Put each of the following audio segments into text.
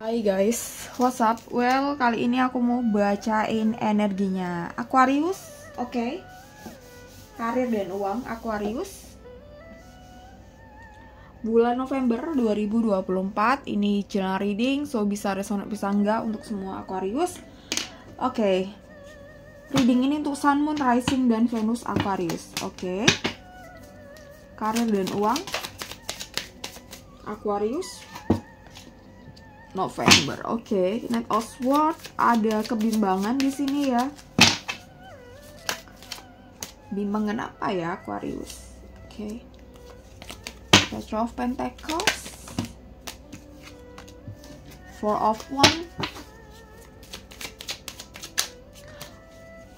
Hai guys, what's up? Well, kali ini aku mau bacain energinya Aquarius, oke? Karir dan uang Aquarius bulan November 2024. Ini general reading, so bisa resonate bisa enggak untuk semua Aquarius. Oke. Reading ini untuk Sun, Moon, Rising, dan Venus Aquarius, oke? Karir dan uang Aquarius November, oke. Knight of Swords, ada kebimbangan di sini ya. Bimbangan apa ya Aquarius? Oke. Page of Pentacles, Four of Wands.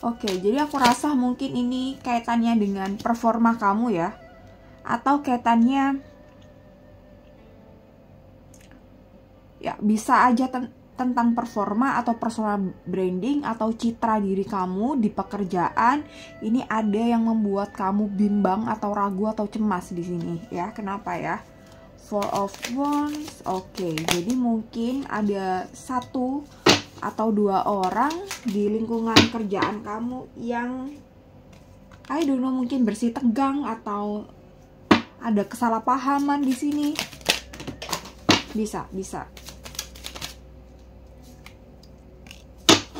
Oke, jadi aku rasa mungkin ini kaitannya dengan performa kamu ya, atau kaitannya ya bisa aja tentang performa atau personal branding atau citra diri kamu di pekerjaan. Ini ada yang membuat kamu bimbang atau ragu atau cemas di sini ya. Kenapa ya? Four of Wands. Oke, jadi mungkin ada satu atau dua orang di lingkungan kerjaan kamu yang I don't know, mungkin bersih tegang atau ada kesalahpahaman di sini. Bisa.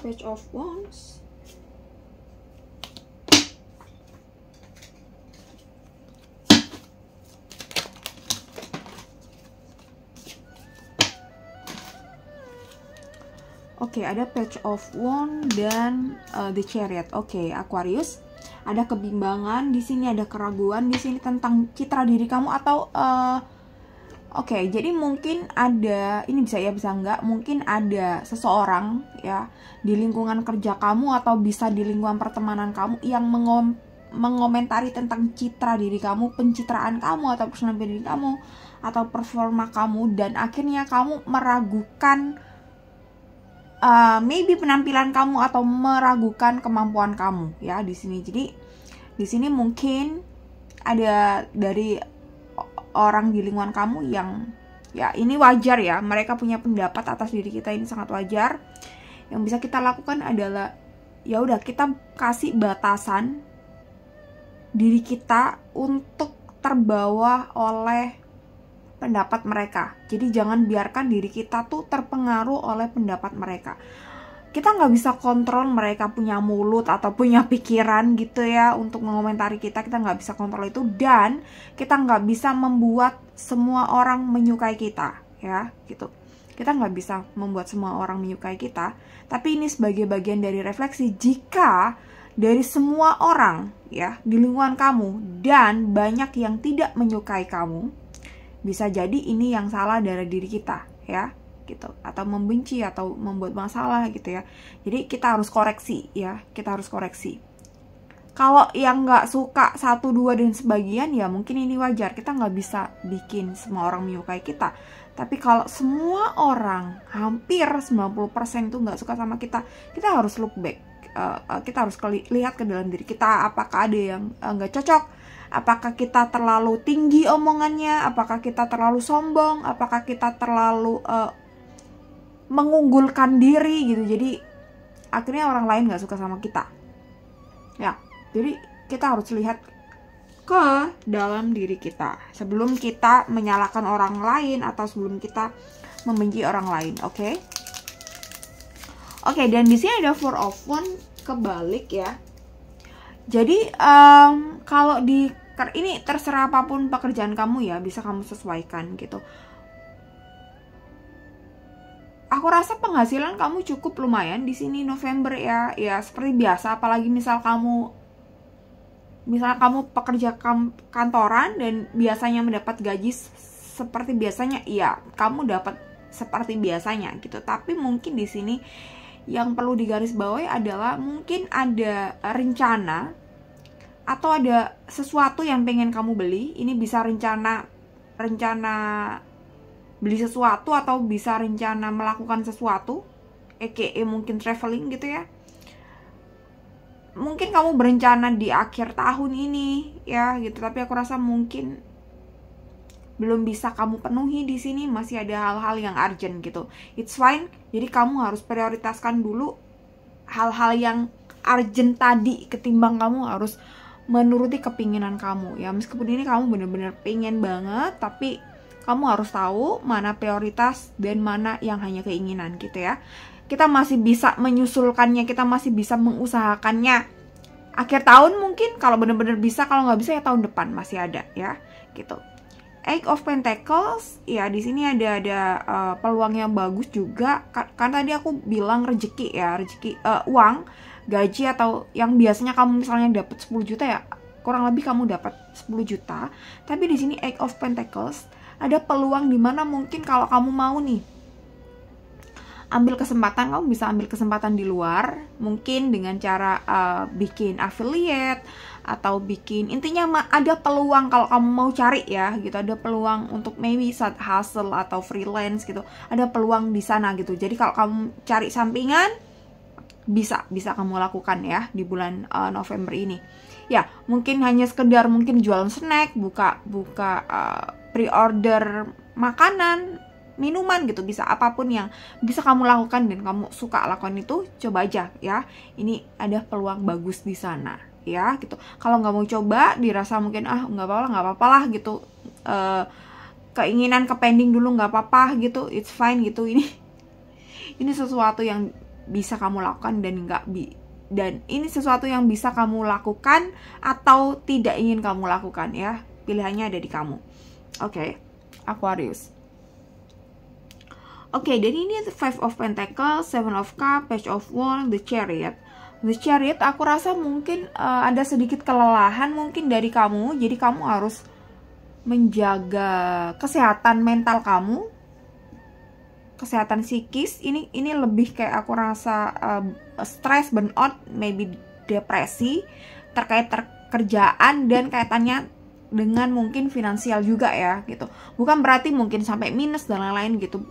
Page of Wands. Oke, ada Page of Wands dan The Chariot. Oke, Aquarius, ada kebimbangan di sini, ada keraguan di sini tentang citra diri kamu atau oke, jadi mungkin ada, ini bisa ya bisa enggak, mungkin ada seseorang ya di lingkungan kerja kamu atau bisa di lingkungan pertemanan kamu yang mengomentari tentang citra diri kamu, pencitraan kamu atau personal diri kamu atau performa kamu, dan akhirnya kamu meragukan maybe penampilan kamu atau meragukan kemampuan kamu ya di sini. Jadi di sini mungkin ada dari orang di lingkungan kamu yang ya ini wajar ya, mereka punya pendapat atas diri kita, ini sangat wajar. Yang bisa kita lakukan adalah ya udah, kita kasih batasan diri kita untuk terbawa oleh pendapat mereka. Jadi jangan biarkan diri kita tuh terpengaruh oleh pendapat mereka. Kita nggak bisa kontrol mereka punya mulut atau punya pikiran gitu ya untuk mengomentari kita nggak bisa kontrol itu, dan kita nggak bisa membuat semua orang menyukai kita ya gitu. Kita nggak bisa membuat semua orang menyukai kita, tapi ini sebagai bagian dari refleksi. Jika dari semua orang ya di lingkungan kamu dan banyak yang tidak menyukai kamu, bisa jadi ini yang salah dari diri kita ya gitu, atau membenci atau membuat masalah gitu ya. Jadi kita harus koreksi ya, kita harus koreksi. Kalau yang nggak suka satu dua dan sebagian ya mungkin ini wajar, kita nggak bisa bikin semua orang menyukai kita. Tapi kalau semua orang hampir 90% itu nggak suka sama kita harus look back. Kita harus lihat ke dalam diri kita, apakah ada yang nggak cocok, apakah kita terlalu tinggi omongannya, apakah kita terlalu sombong, apakah kita terlalu mengunggulkan diri gitu. Jadi akhirnya orang lain gak suka sama kita ya. Jadi kita harus lihat ke dalam diri kita sebelum kita menyalahkan orang lain atau sebelum kita membenci orang lain. Oke, dan di sini ada Four of Wands kebalik ya. Jadi kalau di ini terserah apapun pekerjaan kamu ya, bisa kamu sesuaikan gitu. Aku rasa penghasilan kamu cukup lumayan di sini November ya. Ya seperti biasa, apalagi misalnya kamu pekerja kantoran dan biasanya mendapat gaji seperti biasanya, iya, kamu dapat seperti biasanya gitu. Tapi mungkin di sini yang perlu digarisbawahi adalah mungkin ada rencana atau ada sesuatu yang pengen kamu beli. Ini bisa rencana beli sesuatu atau bisa rencana melakukan sesuatu, aka mungkin traveling gitu ya. Mungkin kamu berencana di akhir tahun ini ya gitu, tapi aku rasa mungkin belum bisa kamu penuhi di sini, masih ada hal-hal yang urgent gitu. It's fine. Jadi kamu harus prioritaskan dulu hal-hal yang urgent tadi ketimbang kamu harus menuruti kepinginan kamu ya. Meskipun ini kamu bener-bener pengen banget, tapi kamu harus tahu mana prioritas dan mana yang hanya keinginan gitu ya. Kita masih bisa menyusulkannya, kita masih bisa mengusahakannya. Akhir tahun mungkin kalau bener-bener bisa, kalau nggak bisa ya tahun depan masih ada ya gitu. Eight of Pentacles, ya di sini ada peluang yang bagus juga. Karena tadi aku bilang rezeki ya, rezeki uang, gaji atau yang biasanya kamu misalnya dapat 10 juta ya, kurang lebih kamu dapat 10 juta. Tapi di sini Eight of Pentacles ada peluang dimana mungkin kalau kamu mau nih ambil kesempatan, kamu bisa ambil kesempatan di luar, mungkin dengan cara bikin affiliate atau bikin, intinya ada peluang kalau kamu mau cari ya gitu, ada peluang untuk maybe side hustle atau freelance gitu, ada peluang di sana gitu. Jadi kalau kamu cari sampingan bisa kamu lakukan ya di bulan November ini ya. Mungkin hanya sekedar mungkin jualan snack, buka pre-order makanan, minuman gitu, bisa apapun yang bisa kamu lakukan dan kamu suka lakukan itu, coba aja ya. Ini ada peluang bagus di sana ya gitu. Kalau nggak mau coba, dirasa mungkin nggak apa-apa lah gitu, keinginan ke pending dulu nggak apa-apa gitu, it's fine gitu. Ini sesuatu yang bisa kamu lakukan dan ini sesuatu yang bisa kamu lakukan atau tidak ingin kamu lakukan ya. Pilihannya ada di kamu. Oke, Aquarius. Oke, dan ini Five of Pentacles, Seven of Cups, Page of Wands, The Chariot. The Chariot, aku rasa mungkin ada sedikit kelelahan mungkin dari kamu. Jadi kamu harus menjaga kesehatan mental kamu, kesehatan psikis. Ini lebih kayak aku rasa stres, burnout, maybe depresi terkait kerjaan dan kaitannya dengan mungkin finansial juga ya gitu. Bukan berarti mungkin sampai minus dan lain-lain gitu.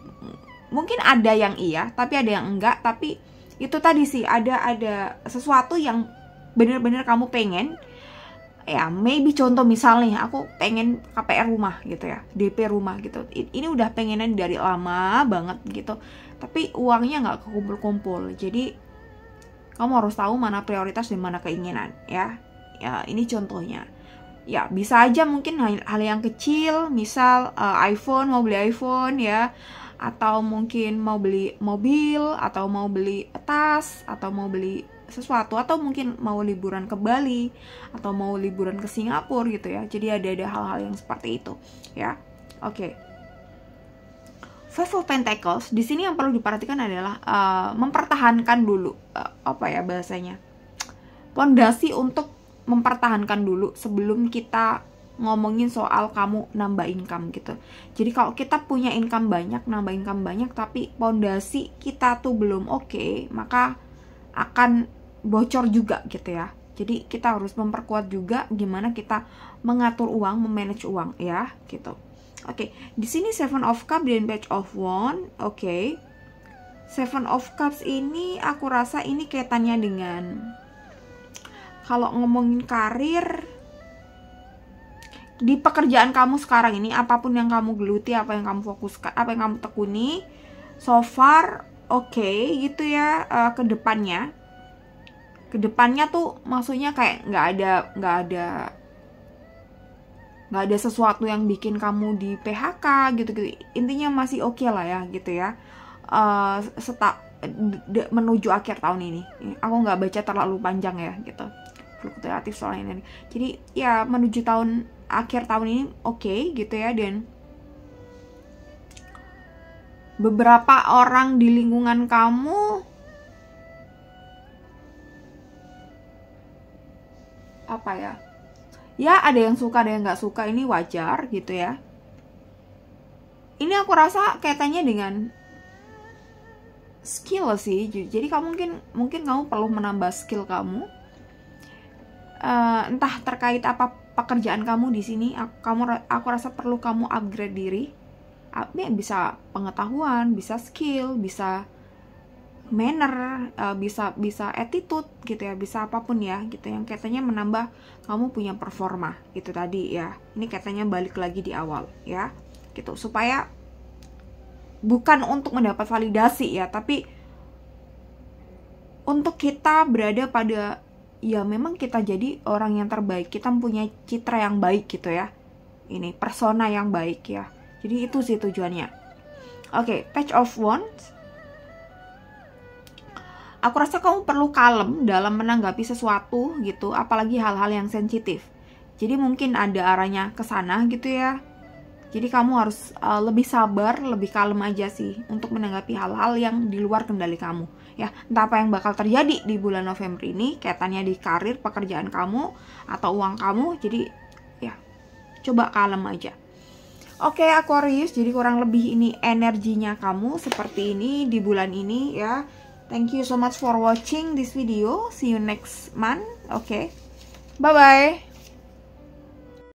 Mungkin ada yang iya, tapi ada yang enggak. Tapi itu tadi sih, ada sesuatu yang bener-bener kamu pengen ya. Maybe contoh misalnya aku pengen KPR rumah gitu ya, DP rumah gitu. Ini udah pengenan dari lama banget gitu, tapi uangnya nggak kekumpul-kumpul. Jadi kamu harus tahu mana prioritas dan mana keinginan ya. Ya ini contohnya ya. Bisa aja mungkin hal yang kecil, misal iPhone, mau beli iPhone ya, atau mungkin mau beli mobil, atau mau beli tas, atau mau beli sesuatu, atau mungkin mau liburan ke Bali, atau mau liburan ke Singapura gitu ya. Jadi ada hal-hal yang seperti itu ya. Oke. Five of Pentacles di sini yang perlu diperhatikan adalah mempertahankan dulu apa ya bahasanya, pondasi untuk mempertahankan dulu sebelum kita ngomongin soal kamu nambah income gitu. Jadi kalau kita punya income banyak, nambah income banyak, tapi pondasi kita tuh belum oke, maka akan bocor juga gitu ya. Jadi kita harus memperkuat juga gimana kita mengatur uang, memanage uang ya gitu. Oke, di sini Seven of Cups dan Page of Wands. Oke. Seven of Cups ini aku rasa ini kaitannya dengan, kalau ngomongin karir, di pekerjaan kamu sekarang ini, apapun yang kamu geluti, apa yang kamu fokuskan, apa yang kamu tekuni, so far oke gitu ya. Kedepannya tuh maksudnya kayak nggak ada sesuatu yang bikin kamu di PHK gitu. Intinya masih oke lah ya gitu ya. Menuju akhir tahun ini, aku nggak baca terlalu panjang ya gitu, fluktuatif soalnya ini. Jadi ya menuju akhir tahun ini oke gitu ya. Dan beberapa orang di lingkungan kamu apa ya ada yang suka, ada yang nggak suka. Ini wajar gitu ya. Ini aku rasa kaitannya dengan skill sih. Jadi kamu mungkin kamu perlu menambah skill kamu, entah terkait apa pekerjaan kamu di sini. Aku rasa perlu kamu upgrade diri. Bisa pengetahuan, bisa skill, bisa manner, bisa attitude gitu ya, bisa apapun ya gitu, yang katanya menambah kamu punya performa itu tadi ya. Ini katanya balik lagi di awal ya gitu, supaya bukan untuk mendapat validasi ya, tapi untuk kita berada pada ya memang kita jadi orang yang terbaik, kita mempunyai citra yang baik gitu ya, ini persona yang baik ya. Jadi itu sih tujuannya. Oke, Page of Wands. Aku rasa kamu perlu kalem dalam menanggapi sesuatu gitu, apalagi hal-hal yang sensitif. Jadi mungkin ada arahnya ke sana gitu ya. Jadi kamu harus lebih sabar, lebih kalem aja sih untuk menanggapi hal-hal yang di luar kendali kamu. Ya, entah apa yang bakal terjadi di bulan November ini, kaitannya di karir, pekerjaan kamu, atau uang kamu. Jadi ya, coba kalem aja. Oke, Aquarius, jadi kurang lebih ini energinya kamu seperti ini di bulan ini ya. Thank you so much for watching this video. See you next month. Okay. Bye-bye.